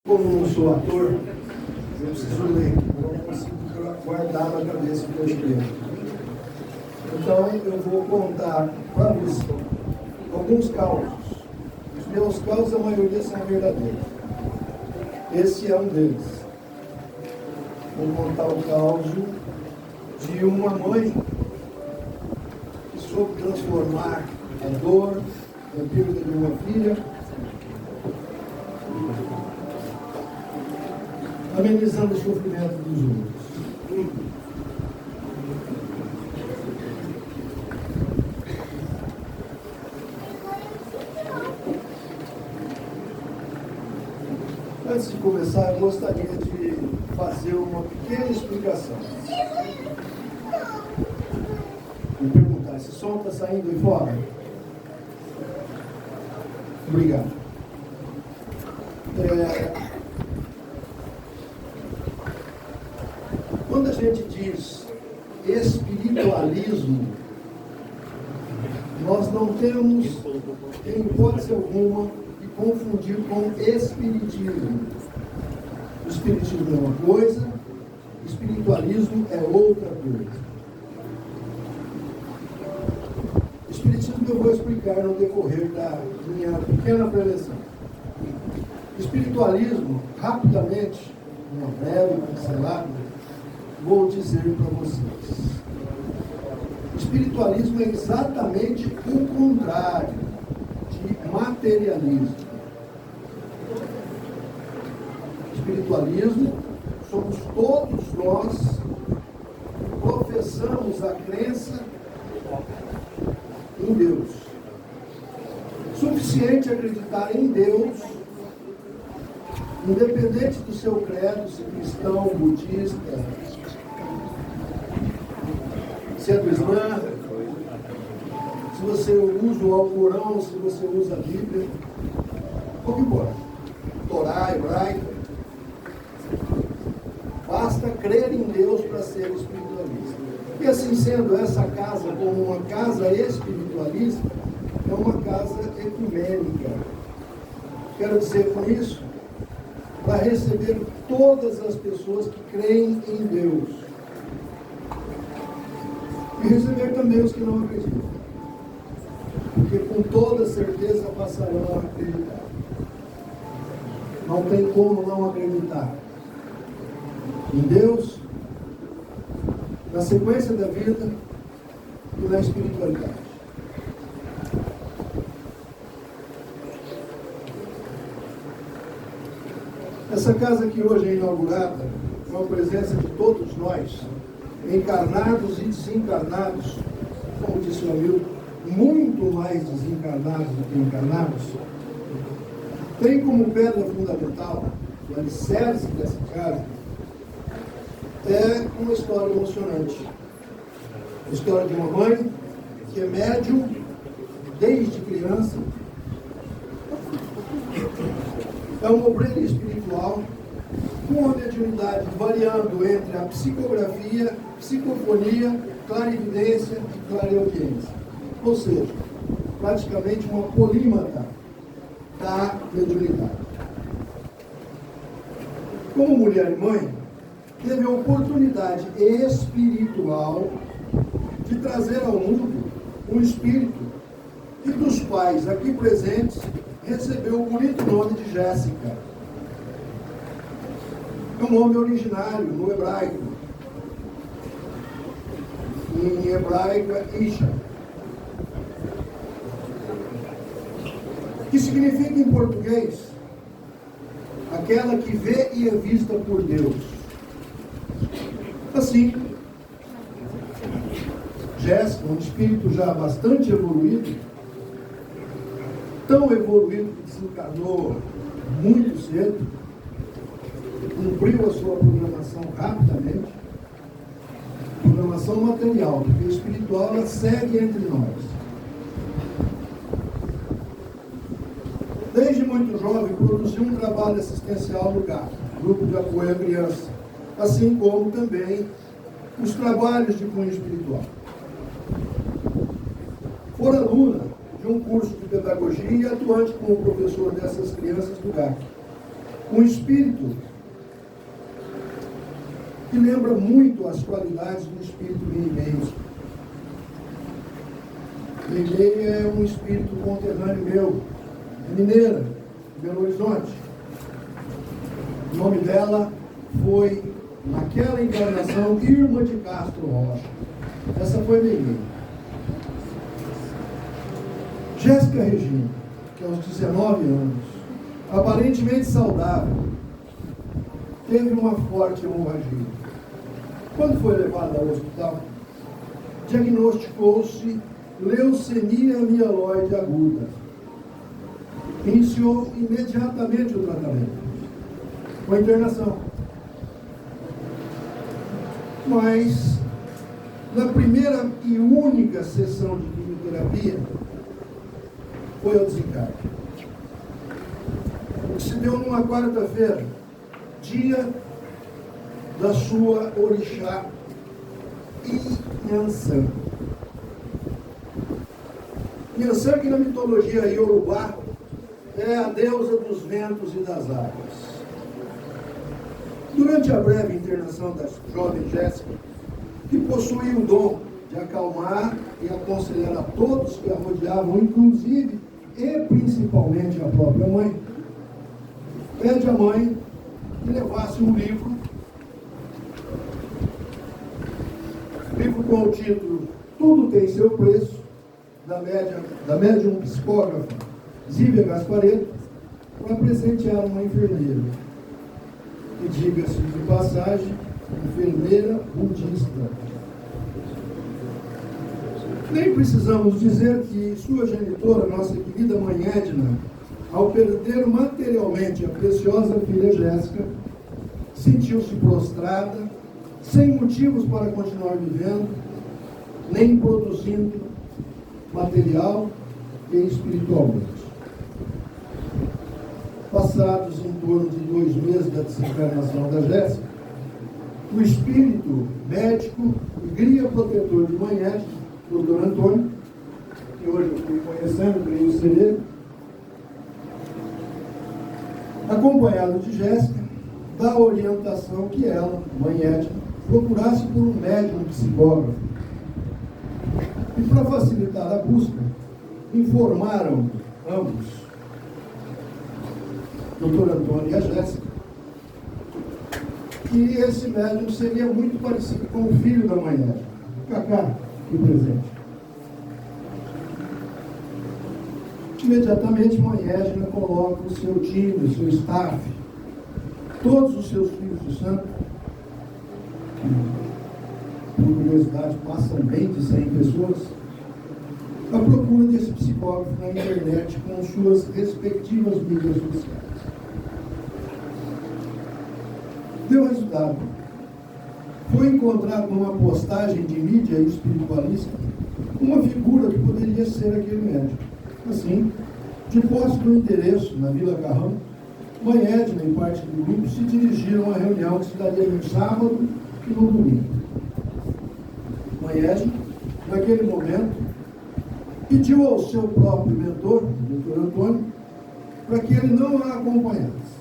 Como não sou ator, eu preciso ler, eu não consigo guardar na cabeça o que eu escrevo. Então, eu vou contar para você alguns causos. Os meus causos, a maioria são verdadeiros. Esse é um deles. Vou contar o caso de uma mãe que soube transformar a dor da perda de uma filha, amenizando o sofrimento dos outros. Antes de começar, eu gostaria de fazer uma pequena explicação. Vou perguntar, esse som está saindo aí fora? Obrigado. Quando a gente diz espiritualismo, nós não temos, em hipótese alguma, que confundir com espiritismo. O espiritismo é uma coisa, o espiritualismo é outra coisa. O espiritismo eu vou explicar no decorrer da minha pequena preleção. O espiritualismo, rapidamente, uma breve pincelada, vou dizer para vocês. O espiritualismo é exatamente o contrário de materialismo. Espiritualismo somos todos nós que professamos a crença em Deus. Suficiente acreditar em Deus, independente do seu credo, se cristão, budista, se é do Islã, se você usa o Alcorão, se você usa a Bíblia, pouco importa. Torá, hebraica. Basta crer em Deus para ser espiritualista. E assim sendo, essa casa, como uma casa espiritualista, é uma casa ecumênica. Quero dizer com isso, para receber todas as pessoas que creem em Deus. E receber também os que não acreditam. Porque com toda certeza passarão a acreditar. Não tem como não acreditar em Deus, na sequência da vida e na espiritualidade. Essa casa que hoje é inaugurada, com a presença de todos nós, encarnados e desencarnados, como disse o Hamilton, muito mais desencarnados do que encarnados, tem como pedra fundamental, o alicerce dessa casa, é uma história emocionante. A história de uma mãe que é médium desde criança, é uma obreira espiritual com uma mediunidade variando entre a psicografia, psicofonia, clarividência e clareaudiência. Ou seja, praticamente uma polímata da mediunidade. Como mulher e mãe, teve a oportunidade espiritual de trazer ao mundo um espírito que dos pais aqui presentes recebeu o bonito nome de Jéssica. É um nome originário no hebraico. Em hebraico é Isha. Que significa em português aquela que vê e é vista por Deus. Assim, Jéssica, um espírito já bastante evoluído, tão evoluído que desencarnou muito cedo, cumpriu a sua programação rapidamente, programação material, porque a espiritual ela segue entre nós. Desde muito jovem, produziu um trabalho assistencial no GAP, Grupo de Apoio à Criança, assim como também os trabalhos de cunho espiritual. For aluna de um curso de pedagogia e atuante como professor dessas crianças do GAP. Um espírito que lembra muito as qualidades do espírito mineiro. Meilei é um espírito conterrâneo meu, é mineira, de Belo Horizonte. O nome dela foi, naquela encarnação, Irma de Castro Rocha. Essa foi Meilei. Jéssica Regina, que aos 19 anos, aparentemente saudável, teve uma forte hemorragia. Quando foi levada ao hospital, diagnosticou-se leucemia mieloide aguda. Iniciou imediatamente o tratamento, com a internação. Mas, na primeira e única sessão de quimioterapia, foi ao desencarne. O que se deu numa quarta-feira, dia da sua orixá Inhansã. Inhansã, que na mitologia iorubá é a deusa dos ventos e das águas. Durante a breve internação da jovem Jéssica, que possuía o dom de acalmar e aconselhar a todos que a rodeavam, inclusive e principalmente a própria mãe, pede à mãe que levasse um livro com o título Tudo Tem Seu Preço, da médium psicógrafa Zívia Gasparetto, para presentear uma enfermeira, que, diga-se de passagem, enfermeira budista. Nem precisamos dizer que sua genitora, nossa querida mãe Edna, ao perder materialmente a preciosa filha Jéssica, sentiu-se prostrada, sem motivos para continuar vivendo, nem produzindo material e espiritualmente. Passados em torno de 2 meses da desencarnação da Jéssica, o espírito médico e guia protetor de mãe Edna, o Dr. Antônio, que hoje eu fui conhecendo, creio ser ele, acompanhado de Jéssica, dá a orientação que ela, mãe Edna, procurasse por um médium psicógrafo. E para facilitar a busca, informaram ambos, Dr. Antônio e a Jéssica, que esse médium seria muito parecido com o filho da mãe Edna, Cacá, aqui presente. Imediatamente, mãe Edna coloca o seu time, o seu staff, todos os seus filhos de santo, que, por curiosidade, passam bem de 100 pessoas, à procura desse psicógrafo na internet com suas respectivas mídias sociais. Deu resultado. Foi encontrado numa postagem de mídia espiritualista uma figura que poderia ser aquele médico. Assim, de posse do endereço na Vila Carrão, mãe Edna e parte do grupo se dirigiram à reunião que se daria no sábado e no domingo. Mãe Edna, naquele momento, pediu ao seu próprio mentor, o Dr. Antônio, para que ele não a acompanhasse,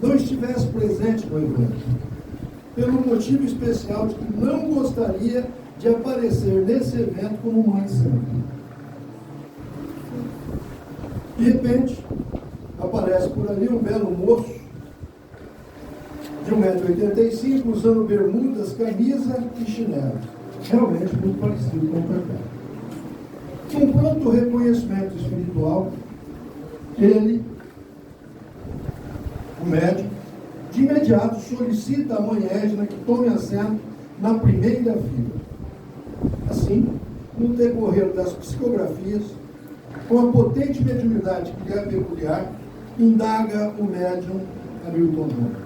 não estivesse presente no evento, pelo motivo especial de que não gostaria de aparecer nesse evento como mãe santa. De repente, aparece por ali um belo moço, de 1,85 m, usando bermudas, camisa e chinelo. Realmente muito parecido com o Cacá. Com pronto reconhecimento espiritual, ele, o médico, de imediato solicita a mãe Edna que tome assento na primeira fila. Assim, no decorrer das psicografias, com a potente mediunidade que lhe é peculiar, indaga o médium Hamilton Moura.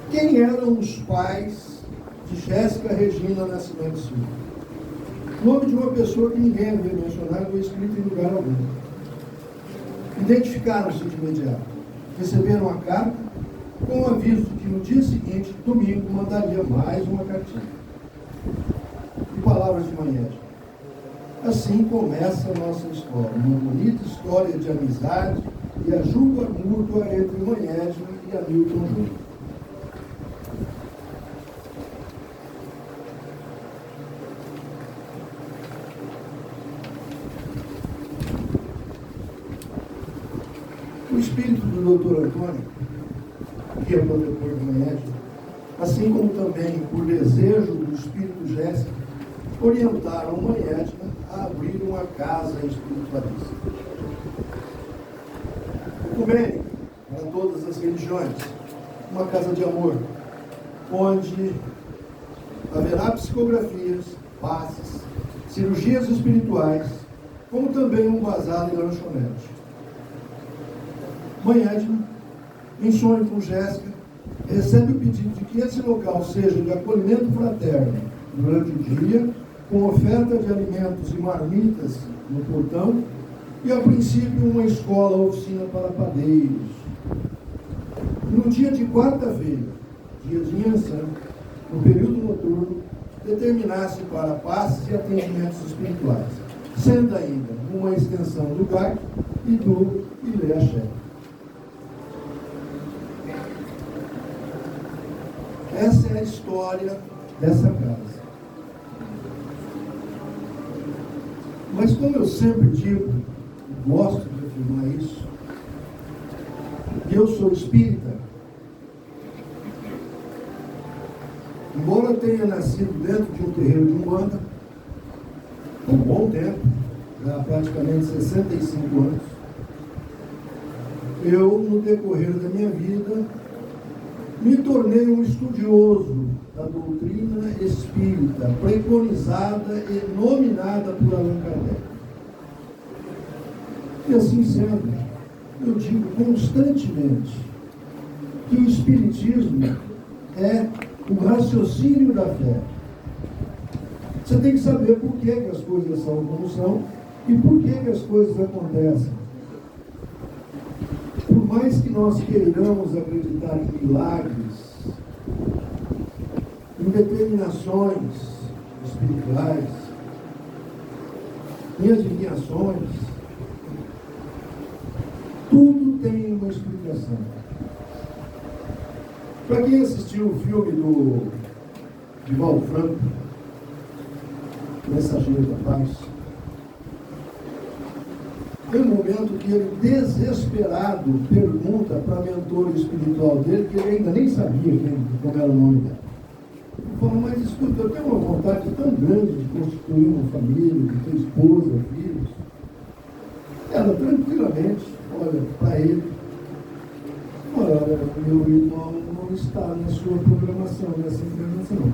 Quem eram os pais de Jéssica Regina Nascimento Silva? Nome de uma pessoa que ninguém havia mencionado ou escrito em lugar algum. Identificaram-se de imediato. Receberam a carta com o aviso de que no dia seguinte, domingo, mandaria mais uma cartinha. E palavras de mãe Edna. Assim começa a nossa história. Uma bonita história de amizade, e ajuda mútua entre Mãe Edna e Hamilton Júnior. O espírito do Dr. Antônio, que é protetor de Mãe Edna, assim como também por desejo do espírito Jéssica, orientaram Mãe Edna a abrir uma casa espiritualista. Ecumênica para todas as religiões, uma casa de amor, onde haverá psicografias, passes, cirurgias espirituais, como também um bazar e lanchonete. Mãe Edna, em sonho com Jéssica, recebe o pedido de que esse local seja de acolhimento fraterno durante o dia, com oferta de alimentos e marmitas no portão, e a princípio uma escola oficina para padeiros. No dia de quarta-feira, dia de Yansan, no período noturno, determinasse para passes e atendimentos espirituais, sendo ainda uma extensão do GAC e do Ilê Axé. Essa é a história dessa casa. Mas como eu sempre digo, gosto de afirmar isso, eu sou espírita, embora eu tenha nascido dentro de um terreiro de Umbanda, há um bom tempo, já há praticamente 65 anos, eu, no decorrer da minha vida, me tornei um estudioso da doutrina espírita, preconizada e nominada por Allan Kardec. E assim sendo, eu digo constantemente que o espiritismo é o raciocínio da fé. Você tem que saber por que as coisas são como são e por que as coisas acontecem. Por mais que nós queiramos acreditar em milagres, em determinações espirituais, em adivinhações, tudo tem uma explicação. Para quem assistiu o filme do Divaldo Franco, Mensageiro da Paz, tem um momento que ele, desesperado, pergunta para a mentora espiritual dele, que ele ainda nem sabia como era o nome dela. Ele fala, mas escuta, eu tenho uma vontade tão grande de constituir uma família, de ter esposa, filhos. Ela, tranquilamente, olha para ele, olha, meu irmão não está na sua programação, nessa encarnação.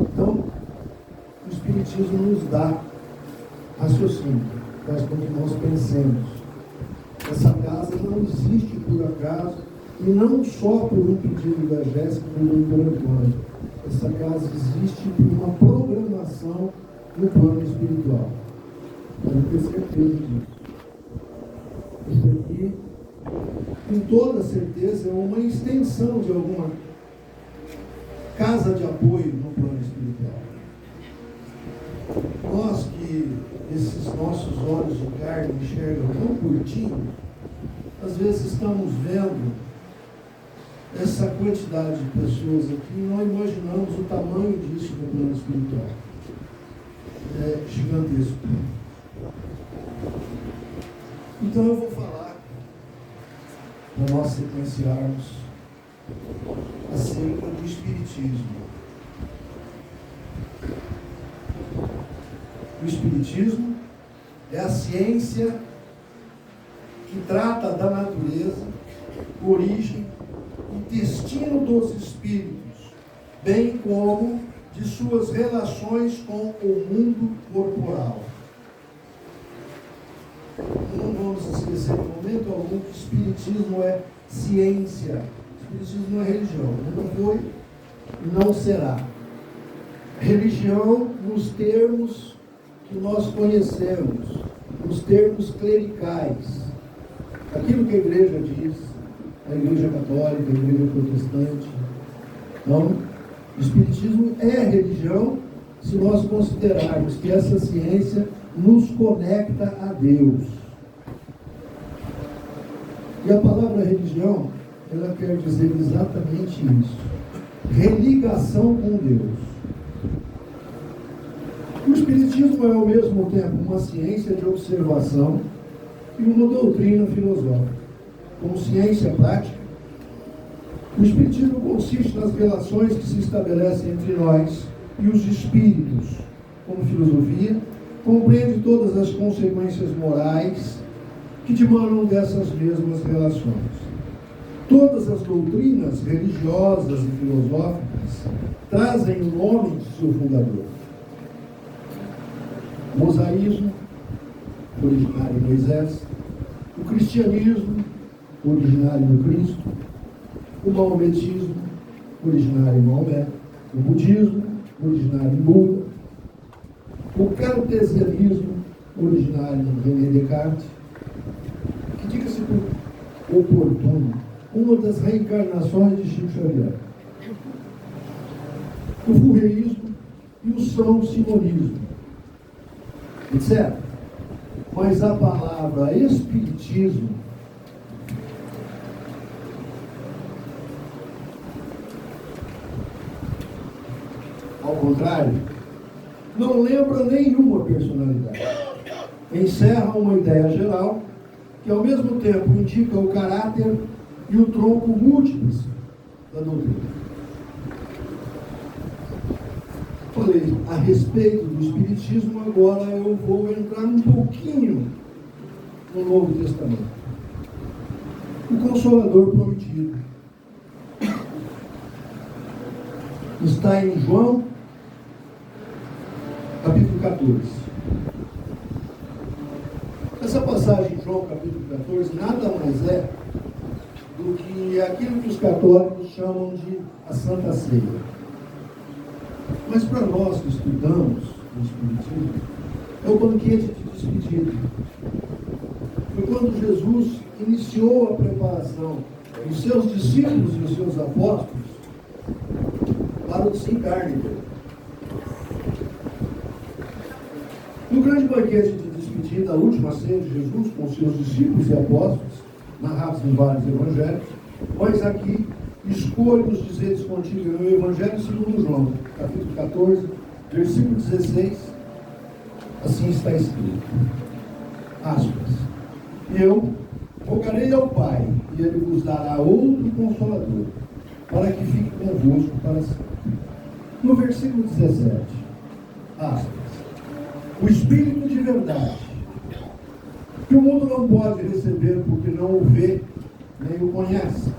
Então, o Espiritismo nos dá raciocínio, faz com que nós pensemos. Essa casa não existe por acaso, e não só por um pedido da Jéssica e do Dr. Antônio. Essa casa existe por uma programação no plano espiritual. Eu tenho certeza disso. Isso aqui, com toda certeza, é uma extensão de alguma casa de apoio no plano espiritual. Nós que esses nossos olhos de carne enxergam tão curtinho, às vezes estamos vendo essa quantidade de pessoas aqui e não imaginamos o tamanho disso no plano espiritual. É gigantesco. Então eu vou falar, para nós sequenciarmos, acerca do Espiritismo. O Espiritismo é a ciência que trata da natureza, origem e destino dos espíritos, bem como de suas relações com o mundo corporal. Não vamos esquecer em momento algum que o Espiritismo é ciência. O Espiritismo não é religião. Não foi e não será. Religião nos termos que nós conhecemos, nos termos clericais. Aquilo que a igreja diz, a igreja católica, a igreja protestante. Então, o Espiritismo é religião se nós considerarmos que essa ciência nos conecta a Deus. E a palavra religião, ela quer dizer exatamente isso. Religação com Deus. O Espiritismo é ao mesmo tempo uma ciência de observação e uma doutrina filosófica. Como ciência prática, o Espiritismo consiste nas relações que se estabelecem entre nós e os espíritos. Como filosofia, compreende todas as consequências morais que dimanam dessas mesmas relações. Todas as doutrinas religiosas e filosóficas trazem o nome de seu fundador. O mosaísmo, originário em Moisés, o cristianismo, originário no Cristo, o maometismo, originário em Maomé, o budismo, originário em Buda, o cartesianismo, originário em René Descartes, que diga-se por oportuno, uma das reencarnações de Chico Xavier, o furreísmo e o são simonismo, etc. Mas a palavra espiritismo ao contrário, não lembra nenhuma personalidade. Encerra uma ideia geral que ao mesmo tempo indica o caráter e o tronco múltiplos da doutrina. Falei a respeito do Espiritismo, agora eu vou entrar um pouquinho no Novo Testamento. O Consolador prometido está em João, capítulo 14. Essa passagem em João, capítulo 14, nada mais é do que aquilo que os católicos chamam de a Santa Ceia. Mas para nós que estudamos o Espiritismo, é o banquete de despedida. Foi quando Jesus iniciou a preparação dos seus discípulos e os seus apóstolos para o desencarne dele. No grande banquete de despedida, a última ceia de Jesus com seus discípulos e apóstolos, narrados em vários evangelhos, mas aqui escolho os dizeres contidos no Evangelho segundo João, capítulo 14, versículo 16, assim está escrito, aspas, eu rogarei ao Pai, e Ele vos dará outro Consolador, para que fique convosco para sempre. No versículo 17, aspas, o Espírito de verdade, que o mundo não pode receber porque não o vê, nem o conhece,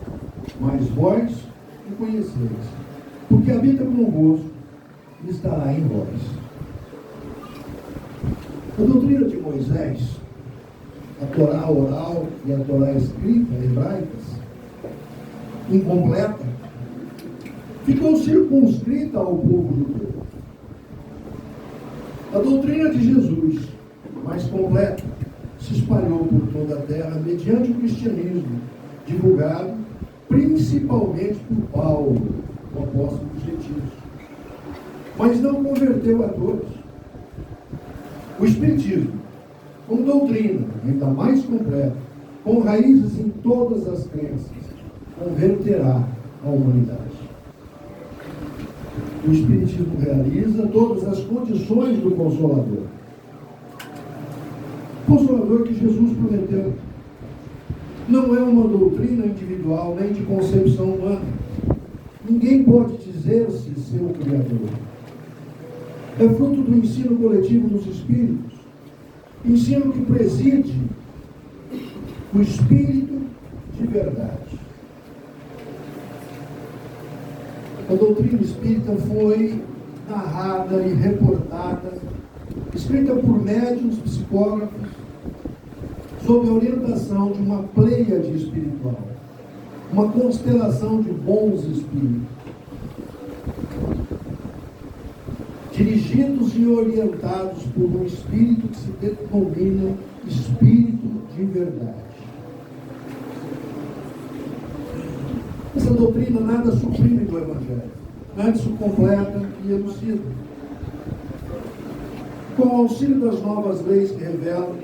mas vós o conheceis, porque habita convosco e estará em vós. A doutrina de Moisés, a Torá oral e a Torá escrita, hebraicas, incompleta, ficou circunscrita ao povo judeu. A doutrina de Jesus, mais completa, se espalhou por toda a terra mediante o cristianismo, divulgado principalmente por Paulo, o apóstolo dos gentios. Mas não converteu a todos. O Espiritismo, como doutrina ainda mais completa, com raízes em todas as crenças, converterá a humanidade. O Espiritismo realiza todas as condições do Consolador. O Consolador que Jesus prometeu. Não é uma doutrina individual, nem de concepção humana. Ninguém pode dizer-se seu Criador. É fruto do ensino coletivo dos Espíritos. Ensino que preside o Espírito de verdade. A doutrina espírita foi narrada e reportada, escrita por médiuns, psicógrafos, sob a orientação de uma pleiade espiritual, uma constelação de bons espíritos, dirigidos e orientados por um espírito que se denomina Espírito de verdade. Essa doutrina nada suprime do Evangelho, antes o completa e elucida. Com o auxílio das novas leis que revelam,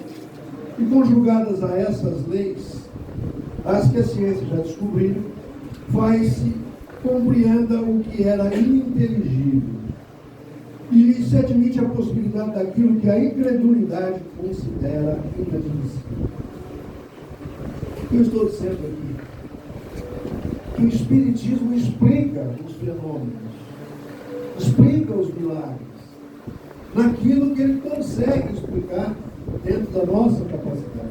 e conjugadas a essas leis, as que a ciência já descobriu, faz-se compreenda o que era ininteligível. E se admite a possibilidade daquilo que a incredulidade considera inadmissível. Eu estou dizendo aqui que o Espiritismo explica os fenômenos, explica os milagres, naquilo que ele consegue explicar dentro da nossa capacidade.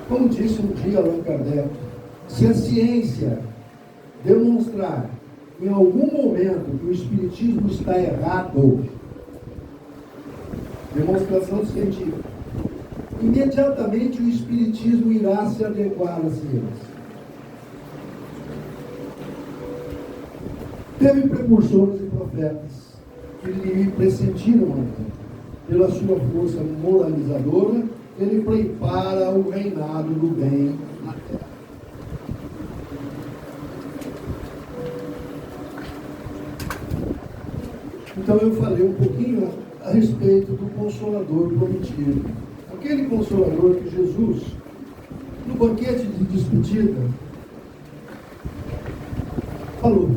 Como disse um dia Allan Kardec, se a ciência demonstrar em algum momento que o Espiritismo está errado, demonstração científica, imediatamente o Espiritismo irá se adequar à ciência. Teve precursores e profetas que lhe pressentiram a vida. Pela sua força moralizadora, ele prepara o reinado do bem na terra. Então eu falei um pouquinho a respeito do Consolador prometido. Aquele Consolador que Jesus, no banquete de despedida, falou.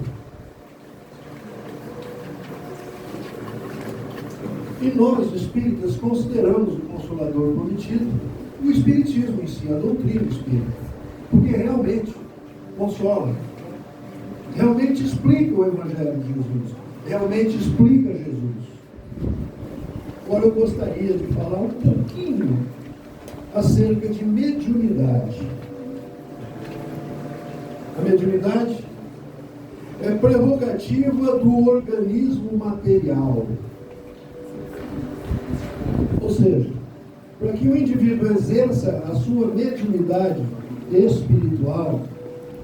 E nós, espíritas, consideramos o Consolador prometido o Espiritismo em si, a doutrina espírita. Porque realmente consola, realmente explica o Evangelho de Jesus, realmente explica Jesus. Agora eu gostaria de falar um pouquinho acerca de mediunidade. A mediunidade é prerrogativa do organismo material. Ou seja, para que o indivíduo exerça a sua mediunidade espiritual,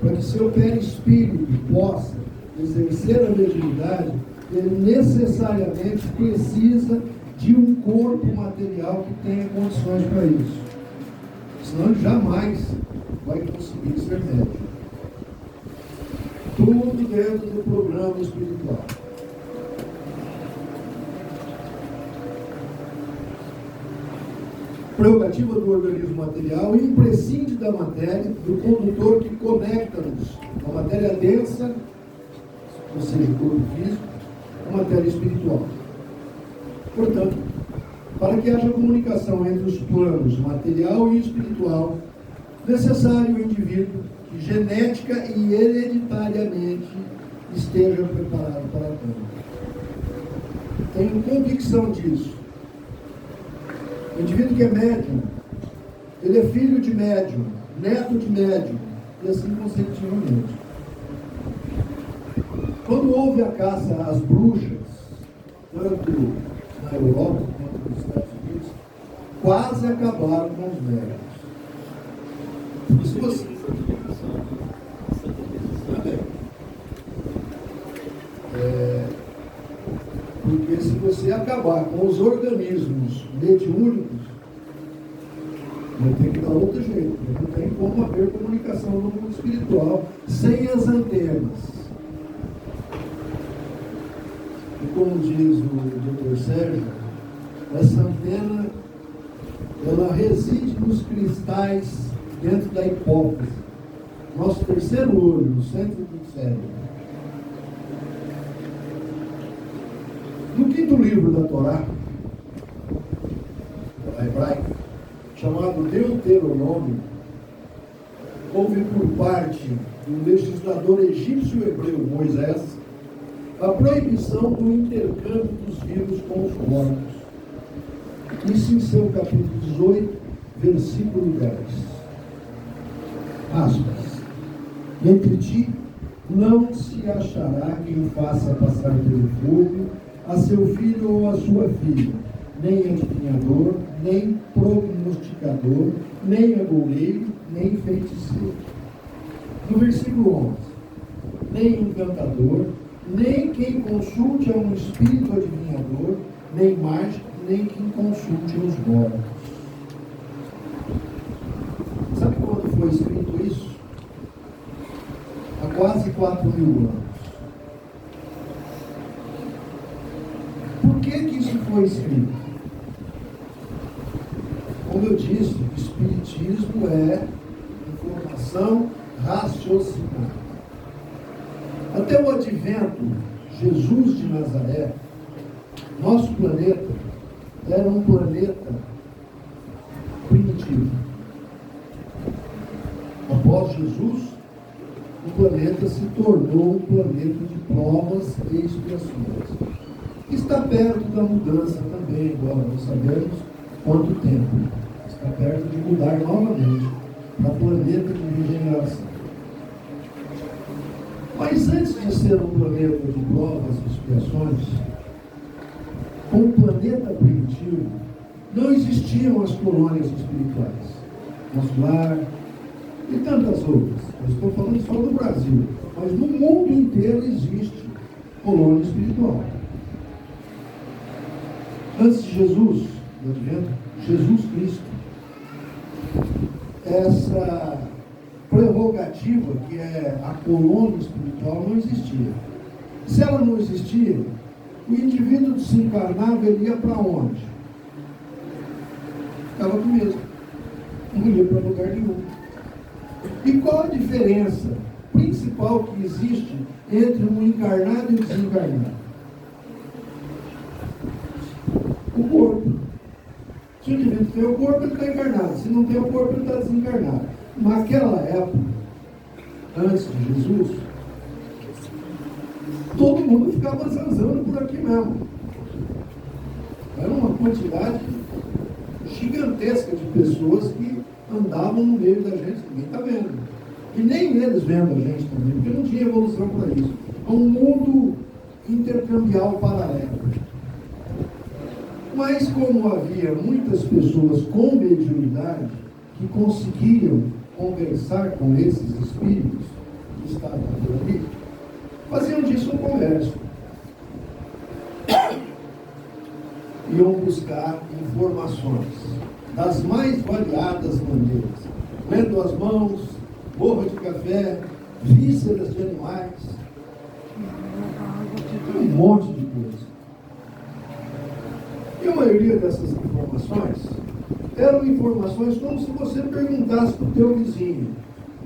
para que seu perispírito possa exercer a mediunidade, ele necessariamente precisa de um corpo material que tenha condições para isso. Senão ele jamais vai conseguir ser médium. Tudo dentro do programa espiritual. Prerrogativa do organismo material, imprescinde da matéria, do condutor que conecta-nos, a matéria densa, ou seja, o corpo físico, a matéria espiritual. Portanto, para que haja comunicação entre os planos material e espiritual, necessário o indivíduo que genética e hereditariamente esteja preparado para tanto. Tenho convicção disso. O indivíduo que é médium, ele é filho de médium, neto de médium, e assim consecutivamente. Quando houve a caça às bruxas, tanto na Europa quanto nos Estados Unidos, quase acabaram com os médiums. Se você... Porque se você acabar com os organismos mediúnicos, vai ter que dar outro jeito. Não tem como haver comunicação no mundo espiritual sem as antenas. E como diz o Dr. Sérgio, essa antena, ela reside nos cristais dentro da hipófise, nosso terceiro olho, no centro do cérebro. No quinto livro da Torá, da hebraica, chamado Deuteronômio, houve por parte do legislador egípcio-hebreu Moisés a proibição do intercâmbio dos vivos com os mortos. Isso em seu capítulo 18, versículo 10. Aspas. Entre ti não se achará quem o faça passar pelo fogo a seu filho ou a sua filha, nem adivinhador, nem prognosticador, nem agoureiro, nem feiticeiro. No versículo 11, nem encantador, nem quem consulte a um espírito adivinhador, nem mágico, nem quem consulte os mortos. Sabe quando foi escrito isso? Há quase 4.000 anos. Por que isso foi escrito? Como eu disse, o Espiritismo é formação raciocinada. Até o advento, Jesus de Nazaré, nosso planeta era um planeta primitivo. Após Jesus, o planeta se tornou um planeta de provas e expiações. Está perto da mudança também, embora não sabemos quanto tempo. Está perto de mudar novamente para planeta de regeneração. Mas antes de ser um planeta de provas e expiações, como planeta primitivo, não existiam as colônias espirituais. Nosso Lar e tantas outras. Eu estou falando só do Brasil, mas no mundo inteiro existe colônia espiritual. Antes de Jesus, do advento, Jesus Cristo, essa prerrogativa que é a colônia espiritual não existia. Se ela não existia, o indivíduo desencarnava, ele ia para onde? Ficava com mesmo. Não ia para lugar nenhum. E qual a diferença principal que existe entre um encarnado e um desencarnado? O corpo. Se o indivíduo tem o corpo, ele está encarnado. Se não tem o corpo, ele está desencarnado. Naquela época, antes de Jesus, todo mundo ficava zanzando por aqui mesmo. Era uma quantidade gigantesca de pessoas que andavam no meio da gente, ninguém está vendo. E nem eles vendo a gente também, porque não tinha evolução para isso. É um mundo intercambial paralelo. Mas como havia muitas pessoas com mediunidade que conseguiam conversar com esses espíritos que estavam por ali, faziam disso um comércio. Iam buscar informações das mais variadas maneiras. Lendo as mãos, borra de café, vísceras de animais, um monte de coisa. E a maioria dessas informações eram informações como se você perguntasse para o teu vizinho: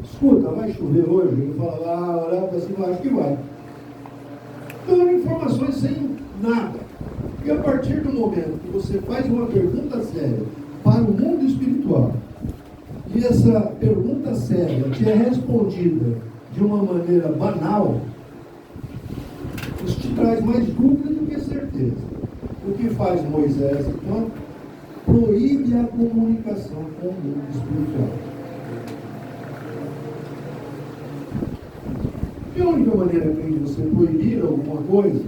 escuta, vai chover hoje? Ele fala, olha assim, acho que vai. Então eram informações sem nada. E a partir do momento que você faz uma pergunta séria para o mundo espiritual, e essa pergunta séria te é respondida de uma maneira banal, isso te traz mais dúvida do que certeza. O que faz Moisés, então? Proíbe a comunicação com o mundo espiritual. E a única maneira que você proibir alguma coisa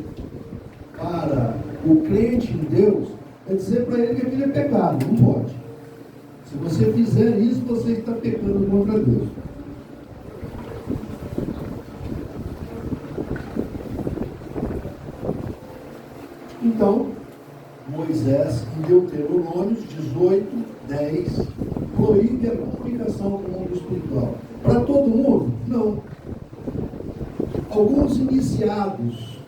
para o crente em Deus é dizer para ele que aquilo é pecado, não pode. Se você fizer isso, você está pecando contra Deus. Então, Moisés, em Deuteronômio 18:10, proíbe a comunicação com o mundo espiritual. Para todo mundo? Não. Alguns iniciados,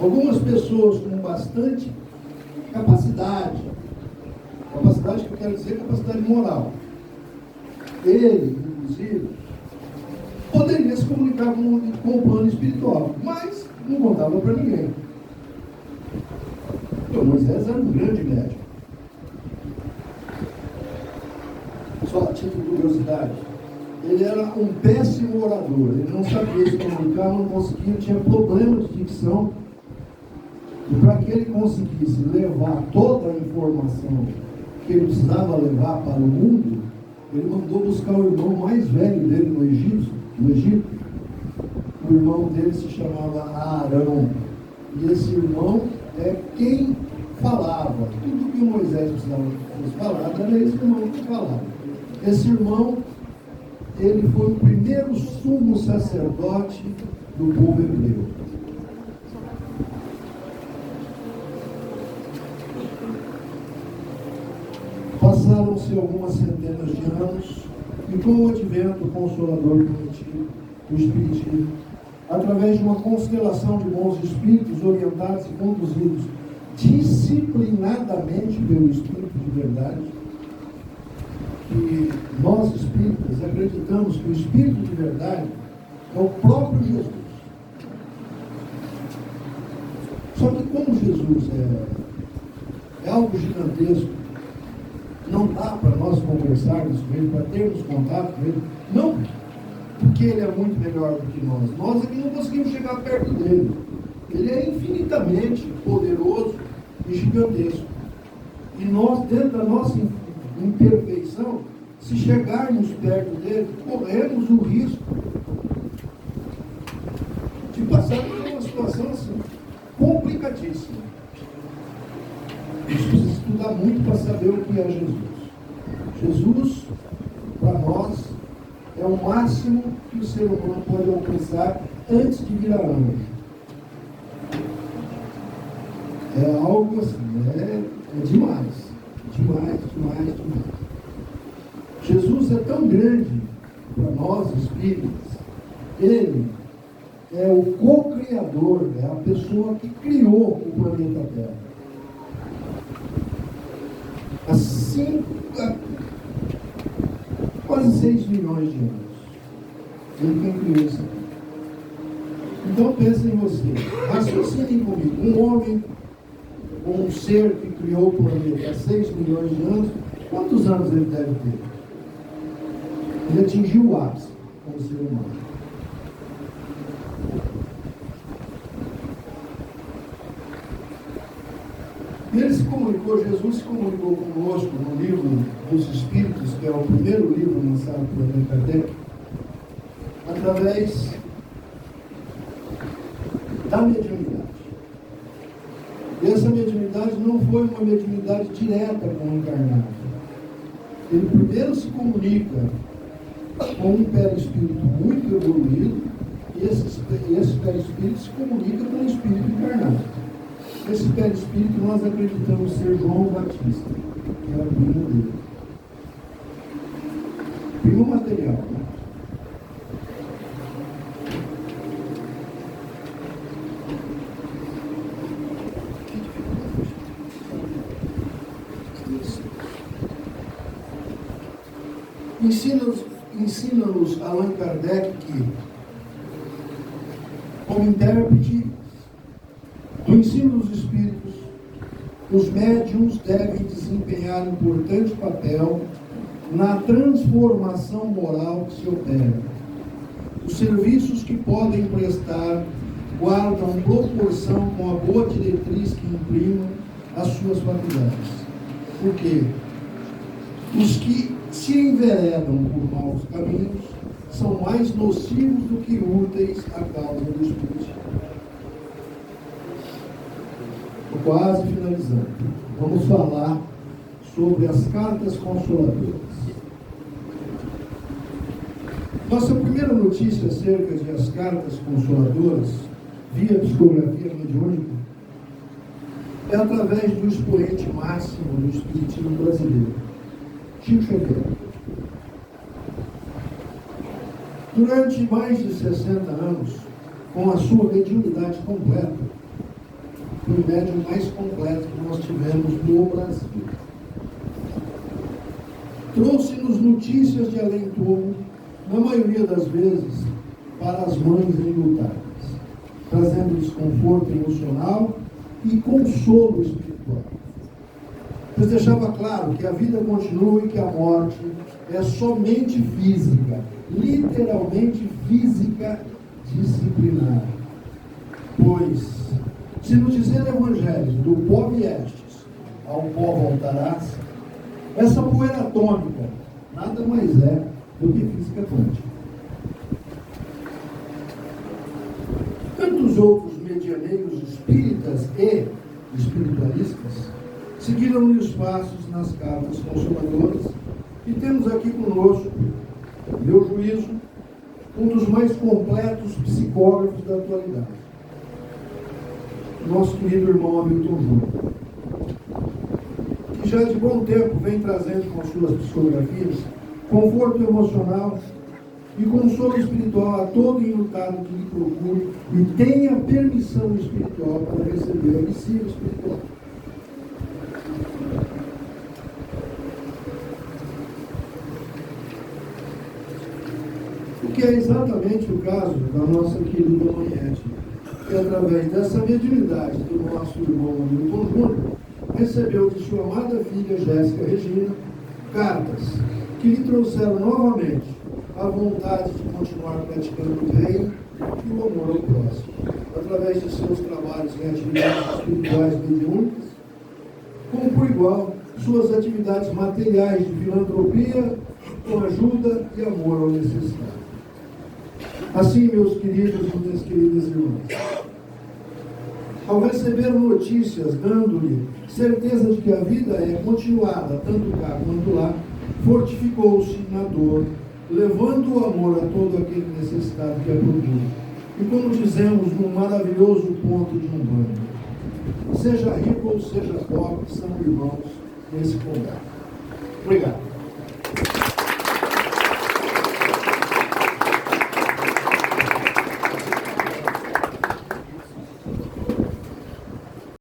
algumas pessoas com bastante capacidade que eu quero dizer capacidade moral, ele, inclusive, poderia se comunicar com o plano espiritual, mas não contava para ninguém. Então, Moisés era um grande médico. Só a título de curiosidade, ele era um péssimo orador, ele não sabia se comunicar, não conseguia, tinha problema de dicção. E para que ele conseguisse levar toda a informação que ele precisava levar para o mundo, ele mandou buscar o irmão mais velho dele no Egito. O irmão dele se chamava Arão. E esse irmão é quem falava. Tudo que Moisés precisava falar, era esse irmão que falava. Esse irmão, ele foi o primeiro sumo sacerdote do povo hebreu. Passaram-se algumas centenas de anos e com o advento consolador prometido, o Espiritismo, através de uma constelação de bons espíritos orientados e conduzidos disciplinadamente pelo Espírito de verdade, que nós espíritas acreditamos que o Espírito de verdade é o próprio Jesus. Só que como Jesus é algo gigantesco, não dá para nós conversarmos com ele, para termos contato com ele, não porque ele é muito melhor do que nós é que não conseguimos chegar perto dele. Ele é infinitamente poderoso e gigantesco. E nós, dentro da nossa imperfeição, se chegarmos perto dele, corremos o risco de passar por uma situação assim, complicadíssima. A gente precisa estudar muito para saber o que é Jesus. Jesus, para nós, é o máximo que o ser humano pode alcançar antes de virar anjo. É algo assim, é demais. Demais. Jesus é tão grande para nós espíritas. Ele é o co-criador, é a pessoa que criou o planeta Terra. Assim, quase 6 milhões de anos. Ele quem criou isso. Então pensem em você, raciocinem comigo, um homem ou um ser que criou o planeta há 6 milhões de anos, quantos anos ele deve ter? Ele atingiu o ápice como ser humano. E ele se comunicou, Jesus se comunicou conosco no livro dos Espíritos, que é o primeiro livro lançado por Allan Kardec, através da mediunidade. E essa mediunidade não foi uma mediunidade direta com o encarnado. Ele primeiro se comunica com um perispírito muito evoluído, e esse perispírito se comunica com o espírito encarnado. Esse perispírito nós acreditamos ser João Batista, que era primo dele. Primo material, né? Ensina-nos Allan Kardec que, como intérprete do ensino dos espíritos, os médiuns devem desempenhar importante papel na transformação moral que se opera. Os serviços que podem prestar guardam proporção com a boa diretriz que imprimam as suas faculdades. Por quê? Os que se enveredam por maus caminhos são mais nocivos do que úteis à causa do espírito. Estou quase finalizando. Vamos falar sobre as cartas consoladoras. Nossa primeira notícia acerca das cartas consoladoras, via psicografia mediúnica, é através do expoente máximo do espiritismo brasileiro, Chico Xavier. Durante mais de 60 anos, com a sua mediunidade completa, foi o médium mais completo que nós tivemos no Brasil. Trouxe-nos notícias de além-túmulo, na maioria das vezes, para as mães enlutadas, trazendo desconforto emocional e consolo espiritual. Mas deixava claro que a vida continua e que a morte é somente física, literalmente física disciplinar. Pois, se nos dizer o Evangelho, do pó viestes, ao pó voltarás, essa poeira atômica nada mais é do que física quântica. Tantos outros medianeiros espíritas e espiritualistas seguiram-lhe os passos nas cartas consoladoras, e temos aqui conosco, meu juízo, um dos mais completos psicógrafos da atualidade, nosso querido irmão Hamilton Júnior, que já de bom tempo vem trazendo com suas psicografias conforto emocional e consolo espiritual a todo enlutado que lhe procure e tenha permissão espiritual para receber a missiva espiritual. O que é exatamente o caso da nossa querida Manhete, que através dessa mediunidade do nosso irmão Milton Júnior, recebeu de sua amada filha Jéssica Regina cartas que lhe trouxeram novamente a vontade de continuar praticando o bem e o amor ao próximo, através de seus trabalhos e atividades espirituais mediúnicas, como por igual suas atividades materiais de filantropia, com ajuda e amor ao necessitado. Assim, meus queridos e minhas queridas irmãs, ao receber notícias dando-lhe certeza de que a vida é continuada, tanto cá quanto lá, fortificou-se na dor, levando o amor a todo aquele necessitado que a procura. E como dizemos num maravilhoso ponto de Umbanda, seja rico ou seja pobre, são irmãos nesse combate. Obrigado.